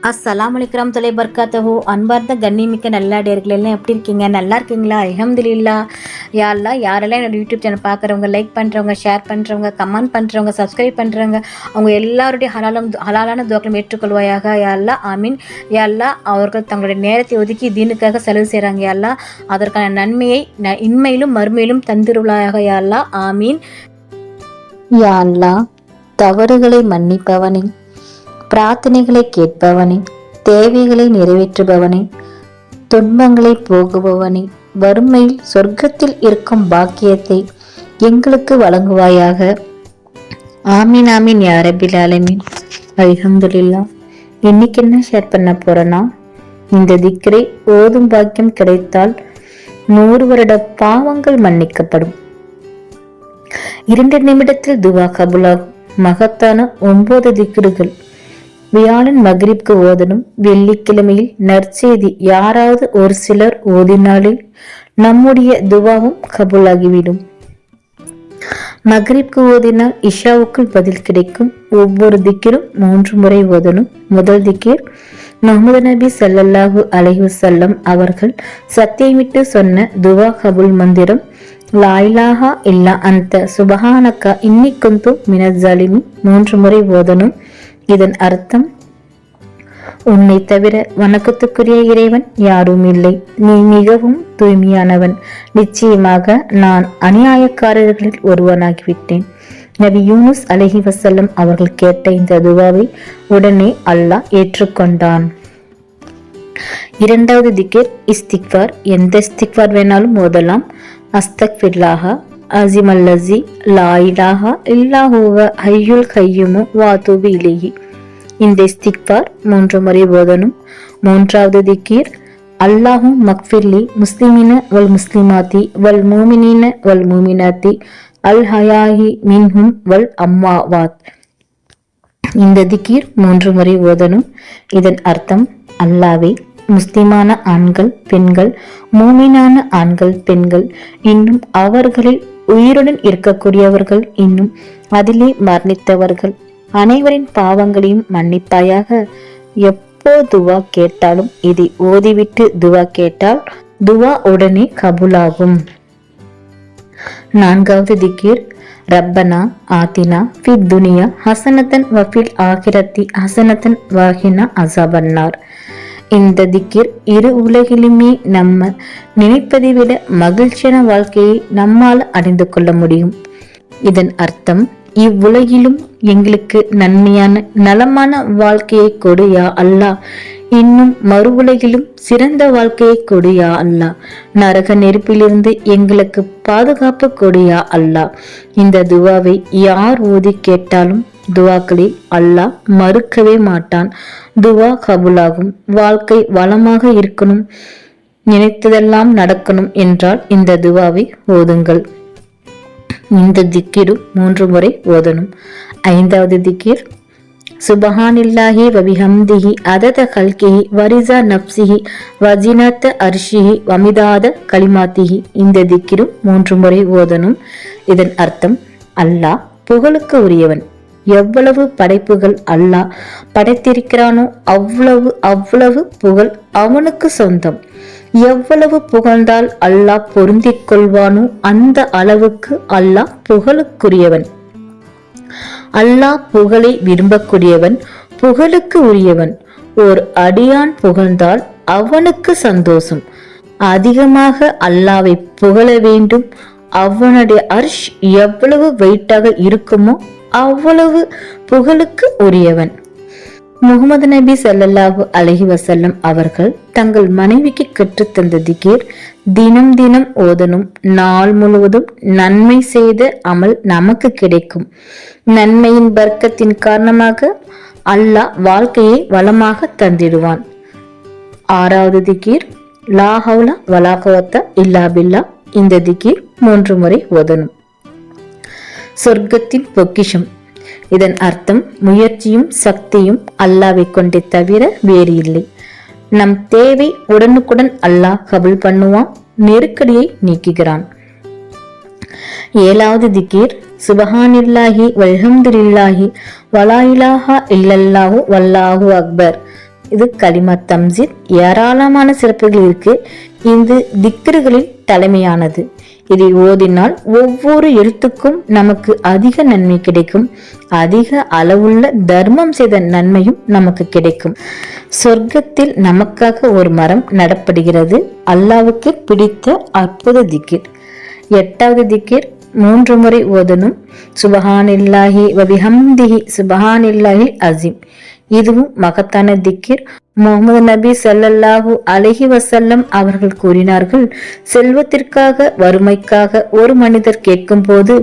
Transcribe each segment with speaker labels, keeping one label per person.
Speaker 1: அஸ்ஸலாமு அலைக்கும் தொலை பர்காத்தஹு. அன்பார்ந்த கண்ணிமிக்க நல்லாடியர்கள் எல்லாம் எப்படி இருக்கீங்க? நல்லா இருக்கீங்களா? அல்ஹம்துலில்லாஹ். யா அல்லாஹ், யாரெல்லாம் என்னோட யூடியூப் சேனல் பார்க்குறவங்க, லைக் பண்ணுறவங்க, ஷேர் பண்ணுறவங்க, கமெண்ட் பண்ணுறவங்க, சப்ஸ்கிரைப் பண்ணுறவங்க, அவங்க எல்லாருடைய ஹலாலான துவாக்களும் ஏற்றுக்கொள்வாயாக. யா அல்லாஹ், ஆமீன். யா அல்லாஹ், அவர்கள் தங்களுடைய நேரத்தை ஒதுக்கி தீனுக்காக செலவு செய்கிறாங்க. யா அல்லாஹ், அதற்கான நன்மையை இன்மையிலும் மறுமையிலும் தந்திருவாயாக. யா அல்லாஹ், ஆமீன். யா அல்லாஹ், தவறுகளை மன்னிப்பவனே, பிரார்த்தனைகளை கேட்பவனே, தேவைகளை நிறைவேற்றுபவனே, துன்பங்களை போகுபவனே, வறுமையில் சொர்க்கத்தில் இருக்கும் பாக்கியத்தை எங்களுக்கு வழங்குவாயாக. ஆமீன் ஆமீன் யா ரப்பில் ஆலமீன். அல்ஹம்துலில்லாஹ். இன்னைக்கு என்ன ஷேர் பண்ண போறேன்னா, இந்த திக்ரை ஓதும் பாக்கியம் கிடைத்தால் 100 வருட பாவங்கள் மன்னிக்கப்படும். 2 நிமிடத்தில் துவா கபுலாகும். மகத்தான 9 திக்ருகள். வியாழன் மக்ரிப்க்கு ஓதணும். வெள்ளிக்கிழமையில் நற்செய்தி யாராவது ஒரு சிலர் ஓதினாலே நம்முடைய துவாவும் கபூலாகிவிடும். மக்ரிப்க்கு ஓதினால் இஷாவுக்குள் பதில் கிடைக்கும். ஒவ்வொரு திக்கிரும் 3 முறை ஓதணும். முதல் திக்கிர் முஹம்மது நபி ஸல்லல்லாஹு அலைஹி வஸல்லம் அவர்கள் சத்தியமிட்டு சொன்ன துவா கபுல் மந்திரம், லா இலாஹா இல்லா அன்த சுபஹானக இன்னி குன்து மினஸ் ஸாலிமீன் 3 முறை ஓதணும். இதன் அர்த்தம், உன்னை தவிர வணக்கத்துக்குரிய இறைவன் யாரும் இல்லை, நீ மிகவும் தூய்மையானவன், நிச்சயமாக நான் அநியாயக்காரர்களில் ஒருவனாகிவிட்டேன். நபி யூனுஸ் அலைஹி வஸல்லம் அவர்கள் கேட்ட இந்த துவாவை உடனே அல்லாஹ் ஏற்றுக்கொண்டான். 2வது திக்ர் இஸ்திக்பார். எந்த இஸ்திக்பார் வேணாலும் ஓதலாம். அஸ்தக்ஃபிருல்லாஹ அஸீமல்லஸீ லா இலாஹா இல்லா ஹுவ ஹய்யுல் கய்யூமு வ அதூபு இலைஹி. இந்த இஸ்திக்பார் 3 முறை ஓதணும். 3வது திக்ர் அல்லாஹும் மக்ஃபிர்லி முஸ்லிமீன வல் முஸ்லிமாத்தி வல் மூமினீன வல் மூமினாத்தி அல் ஹயாஹி மின்ஹும் வல் அம்மாவாத். இந்த திக்ர் 3 முறை ஓதணும். இதன் அர்த்தம், அல்லாஹ்வே, முஸ்லிமான ஆண்கள் பெண்கள், மூமினான ஆண்கள் பெண்கள், இன்னும் அவர்களில் உயிருடன் இருக்கக்கூடியவர்கள், இன்னும் அதிலே மரணித்தவர்கள் அனைவரின் பாவங்களையும் மன்னிப்பாயாக. எப்போ துவா கேட்டாலும் இதை ஓதிவிட்டு துவா கேட்டால் துவா உடனே கபூலாகும். 4வது திக்ர் ரப்பனா ஆத்தினா ஃபித் துனியா ஹசனத்தன் வஃபில் ஆகிரத்தி ஹசனத்தன் வகினா அஸாபன்னார். இந்த திக்ர் இரு உலகிலுமே நம்ம நினைப்பதை விட மகிழ்ச்சியான வாழ்க்கையை நம்மால் அடைந்து கொள்ள முடியும். இதன் அர்த்தம், இவ்வுலகிலும் எங்களுக்கு நன்மையான நலமான வாழ்க்கையை கொடு யா அல்லாஹ், இன்னும் மறு உலகிலும் சிறந்த வாழ்க்கையை கொடு யா அல்லாஹ், நரக நெருப்பிலிருந்து எங்களுக்கு பாதுகாப்பு கொடு யா அல்லாஹ். இந்த துவாவை யார் ஓதி கேட்டாலும் துவாக்களில் அல்லாஹ் மறுக்கவே மாட்டான். துவா கபூலாகும். வாழ்க்கை வளமாக இருக்கணும், நினைத்ததெல்லாம் நடக்கணும் என்றால் இந்த துவாவை ஓதுங்கள். இந்த திக்கிரு 3 முறை ஓதணும். 5வது திக்கிர் சுபஹானில்லாஹி வபிஹம்திஹி அதத கல்கிஹி வரிசா நப்சிஹி வஜினத்த அர்ஷிஹி வமிதாத கலிமாத்திஹி. இந்த திக்கிரு 3 முறை ஓதணும். இதன் அர்த்தம், அல்லாஹ் புகழுக்கு உரியவன். எவ்வளவு படைப்புகள் அல்லாஹ் படைத்திருக்கிறானோ அவ்வளவு புகழ் அவனுக்கு சொந்தம். எவ்வளவு புகழ்ந்தால் அல்லாஹ் பொருந்திக் கொள்வானோ அந்த அளவுக்கு அல்லாஹ் புகழுக்குரியவன். அல்லாஹ் புகழை விரும்பக்கூடியவன், புகழுக்கு உரியவன். ஓர் அடியான் புகழ்ந்தால் அவனுக்கு சந்தோஷம். அதிகமாக அல்லாஹ்வை புகழ வேண்டும். அவனுடைய அர்ஷ் எவ்வளவு வெயிட்டாக இருக்குமோ அவ்வளவு புகழுக்கு உரியவன். முஹம்மது நபி ஸல்லல்லாஹு அலைஹி வஸல்லம் அவர்கள் தங்கள் மனைவிக்கு கற்றுத்தந்த திக்ர் தினம் தினம் ஓதணும். நாள் முழுவதும் நன்மை செய்த அமல் நமக்கு கிடைக்கும். நன்மையின் பர்க்கத்தின் காரணமாக அல்லாஹ் வாழ்க்கையை வளமாக தந்திடுவான். 6வது திக்ர் லா ஹவுல வலா குவத்த இல்லா பில்லா. இந்த திக்ர் 3 முறை ஓதணும். சொர்க்கத்தின் பொக்கிஷம். இதன் அர்த்தம், முயற்சியும் சக்தியும் அல்லாஹ்வை கொண்டே தவிர வேறு இல்லை. நம் தேவை உடனுக்குடன் அல்லாஹ் கபூல் பண்ணுவான், நெருக்கடியை நீக்குகிறான். 7வது திக்ர் சுபஹானில்லாஹி வல்ஹம்துலில்லாஹி வலா இலாஹா இல்லல்லாஹு வல்லாஹு அக்பர் இது கலிமா தம்சீத். ஏராளமான சிறப்புகள் இருக்கு. இது திக்ருகளில் தலைமையானது. இதை ஓதினால் ஒவ்வொரு எழுத்துக்கும் நமக்கு அதிக நன்மை கிடைக்கும். அதிக அளவுள்ள தர்மம் செய்த நன்மையும் நமக்கு கிடைக்கும். சொர்க்கத்தில் நமக்காக ஒரு மரம் நடப்படுகிறது. அல்லாவுக்கு பிடித்த அற்புத திக்கிர். 8வது திக்கிர் 3 முறை ஓதணும். சுபஹானில்லாஹி வபிஹம்திஹி சுபஹானில்லாஹில் அஸீம். இதுவும் மகத்தான திக்கிர். முகமது நபி ஸல்லல்லாஹு அலைஹி வஸல்லம் அவர்கள் கூறினார்கள், செல்வத்திற்காக வறுமைக்காக ஒரு மனிதர் கேட்கும் போது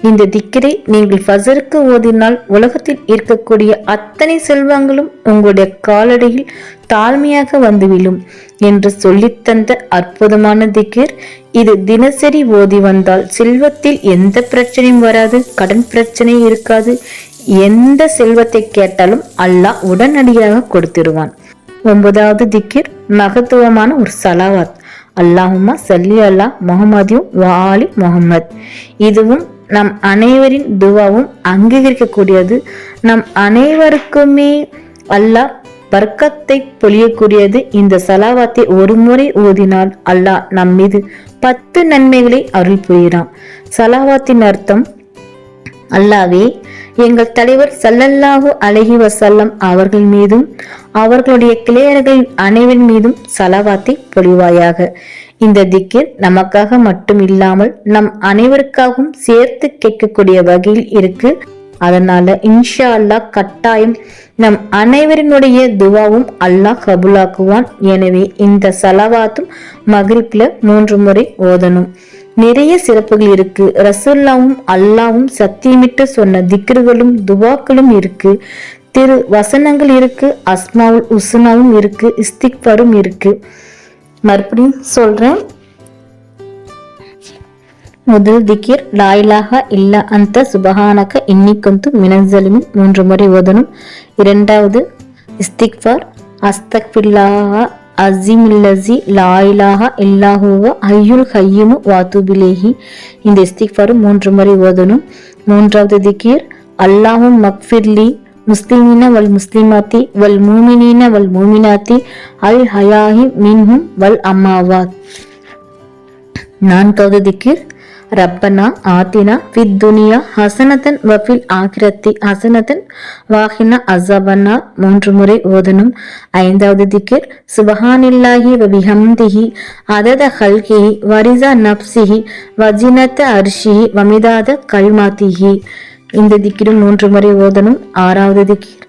Speaker 1: இந்த திக்கிரை நீங்கள் ஃபஜருக்கு ஓதினால் உலகத்தில் இருக்கக்கூடிய அத்தனை செல்வங்களும் உங்களுடைய காலடியில் தாழ்மையாக வந்துவிடும் என்று சொல்லித்தந்த அற்புதமான திக்கிர் இது. தினசரி ஓதி வந்தால் செல்வத்தில் எந்த பிரச்சனையும் வராது, கடன் பிரச்சனை இருக்காது. எந்த செல்வத்தை கேட்டாலும் அல்லாஹ் உடனடியாக கொடுத்திருவான். 9வது திக்கிர் மகத்துவமான ஒரு சலாவாத். அல்லாஹும்மா சல்லி அலா முஹம்மதியும் வாலி முஹம்மத். இதுவும் நம் அனைவரின் துவாவும் அங்கீகரிக்கக்கூடியது. நம் அனைவருக்குமே அல்லாஹ் பர்க்கத்தை பொழியக்கூடியது. இந்த சலாவாத்தை ஒரு முறை ஓதினால் அல்லாஹ் நம் மீது 10 நன்மைகளை அருள் புரிகிறான். சலாவாத்தின் அர்த்தம், அல்லாவே எங்கள் தலைவர் ஸல்லல்லாஹு அலைஹி வஸல்லம் அவர்கள் மீதும் அவர்களுடைய கிளையர்கள் அனைவரின் மீதும் சலவாத்தை பொழிவாயாக. இந்த திக்கிர் நமக்காக மட்டும் இல்லாமல் நம் அனைவருக்காகவும் சேர்த்து கேட்கக்கூடிய வகையில் இருக்கு. அதனால இன்ஷா அல்லாஹ் கட்டாயம் நம் அனைவரினுடைய துவாவும் அல்லாஹ் கபூலாக்குவான். எனவே இந்த சலவாத்தும் மக்ரிப்ல 3 முறை ஓதணும். நிறைய சிறப்புகள் இருக்கு. ரசூல்லாவும் அல்லாவும் சத்தியமிட்டு சொன்ன திக்ருகளும் துவாக்களும் இருக்கு. திரு வசனங்கள் இருக்கு. அஸ்மாவுல் உஸ்னாவும் இருக்கு. இஸ்திக்பாரும் இருக்கு. மறுபடியும் சொல்றேன். முதல் திக்கிர் லா இலாஹா இல்லா அன்த சுபஹானக இன்னி குன்து மினஸ் ஸாலிமீன் 3 முறை ஓதணும். 2வது இஸ்திக்பார் அஸ்தக்ஃபிருல்லாஹ் அஸீமில்லஸி லா இலாஹா இல்லா ஹுவ ஹய்யுல் கய்யூமு வாதுபிலேஹி. இந்த இஸ்திக்பார் 3 முறை ஓதணும். 3வது திக்கிர் அல்லாஹும் மக்ஃபிர்லி முஸ்லிமீன வல் முஸ்லிமாத்தி வல் மூமினீன வல் மூமினாத்தி அல் ஹயாஹி மின்ஹும் வல் அம்மாவாத். 4வது திக்கிர் ரப்பனா ஆத்தினா ஃபித் துனியா ஹசனத்தன் வஃபில் ஆகிரத்தி ஹசனத்தன் வாஹினா அஸாபன்னா 3 முறை ஓதணும். 5வது திக்கிர் சுபஹானில்லாஹி வபிஹம்திஹி அதத ஹல்கிஹி வரிஸா நப்சிஹி வஜினத அர்ஷிஹி வமிதாத கல்மாத்திஹி. இந்த திக்கிரும் 3 முறை ஓதணும். 6வது திக்கிர்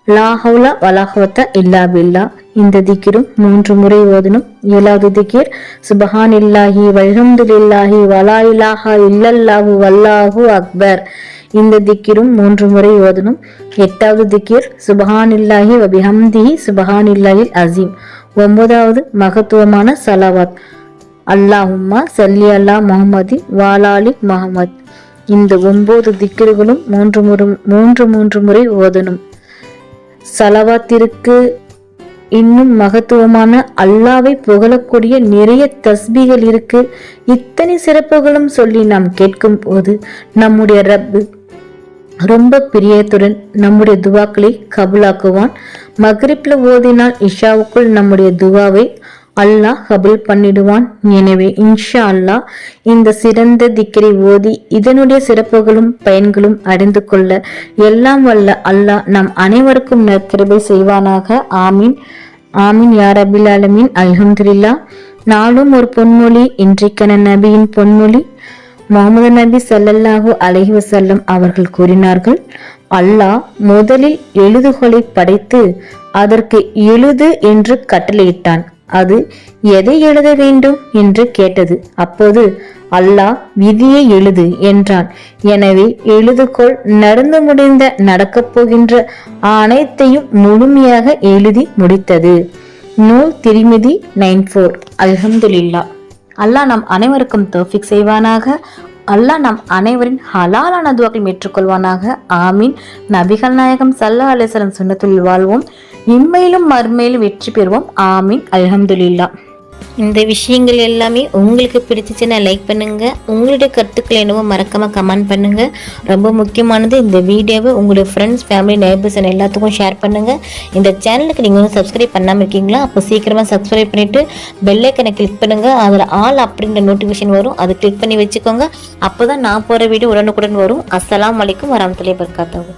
Speaker 1: லா ஹவுலா வலா குவத்த இல்லா பில்லா. இந்த திக்கிரும் 3 முறை ஓதணும். 7வது திக்கிர் சுபஹானில்லாஹி வல்ஹம்துலில்லாஹி வலா இலாஹா இல்லல்லாஹு வல்லாஹு அக்பர். இந்த திக்கிரும் 3 முறை ஓதணும். 8வது திக்கிர் சுபஹானில்லாஹி வபிஹம்திஹி சுபஹானில்லாஹில் அஸீம். 9வது மகத்துவமான சலவாத் அல்லாஹும்மா சல்லி அலா முஹம்மதி வாலாலி முஹம்மத். இந்த 9 திக்கிர்களும் 3 முறை ஓதணும். சலவாத்திற்கு இன்னும் மகத்துவமான அல்லாவை புகழக்கூடிய நிறைய தஸ்பீகள் இருக்கு. இத்தனை சிறப்புகளும் சொல்லி நாம் கேட்கும் போது நம்முடைய ரப்பு ரொம்ப பிரியத்துடன் நம்முடைய துவாக்களை கபூலாக்குவான். மக்ரிப்ல ஓதினால் இஷாவுக்குள் நம்முடைய துவாவை அல்லாஹ் கபூல் பண்ணிடுவான். எனவே இன்ஷா அல்லாஹ் இந்த சிறந்த திக்கரை ஓதி இதனுடைய சிறப்புகளும் பயன்களும் அறிந்து கொள்ள எல்லாம் வல்ல அல்லாஹ் நம் அனைவருக்கும் நற்கிருபை செய்வானாக. ஆமீன் ஆமீன் யா ரப்பில் ஆலமீன். அல்ஹம்துலில்லாஹ். நாளும் ஒரு பொன்மொழி. இன்றைக்கான நபியின் பொன்மொழி. முகமது நபி ஸல்லல்லாஹு அலைஹி வஸல்லம் அவர்கள் கூறினார்கள், அல்லாஹ் முதலில் எழுதுகோலை படைத்து அதற்கு எழுது என்று கட்டளையிட்டான். அது எதை எழுத வேண்டும் என்று கேட்டது. அப்போது அல்லாஹ் விதியை எழுது என்றான். எனவே எழுதுகோள் நடந்து முடிந்த நடக்கப் போகின்ற அனைத்தையும் முழுமையாக எழுதி முடித்தது. நூல் திரிமிதி 94. அல்ஹம்துலில்லாஹ். அல்லாஹ் நம் அனைவருக்கும் தௌஃபீக் செய்வானாக. அல்லாஹ் நம் அனைவரின் ஹலாலான துவாக்களை ஏற்றுக்கொள்வானாக. ஆமீன். நபிகள் நாயகம் ஸல்லல்லாஹு அலைஹி வஸல்லம் சுன்னத்துல் வாழ்வோம். இம்மையிலும் மறுமையிலும் வெற்றி பெறுவோம். ஆமீன். அல்ஹம்துலில்லாஹ். இந்த விஷயங்கள் எல்லாமே உங்களுக்கு பிடிச்சிச்சுன்னா லைக் பண்ணுங்கள். உங்களுடைய கருத்துக்கள் என்னவோ மறக்காமல் கமெண்ட் பண்ணுங்கள். ரொம்ப முக்கியமானது இந்த வீடியோவை உங்களுடைய ஃப்ரெண்ட்ஸ், ஃபேமிலி, நெய்பர்ஸ் எல்லாத்துக்கும் ஷேர் பண்ணுங்கள். இந்த சேனலுக்கு நீங்கள் வந்து சப்ஸ்கிரைப் பண்ணாமல் இருக்கீங்களா? அப்போ சீக்கிரமாக சப்ஸ்கிரைப் பண்ணிவிட்டு பெல் ஐக்கனை கிளிக் பண்ணுங்கள். அதில் ஆல் அப்படின்ற நோட்டிஃபிகேஷன் வரும், அதை கிளிக் பண்ணி வச்சுக்கோங்க. அப்போ தான் நான் போகிற வீடியோ உடனுக்குடன் வரும். அஸ்ஸலாமு அலைக்கும் வரஹ்மத்துல்லாஹி வபரகாத்துஹு.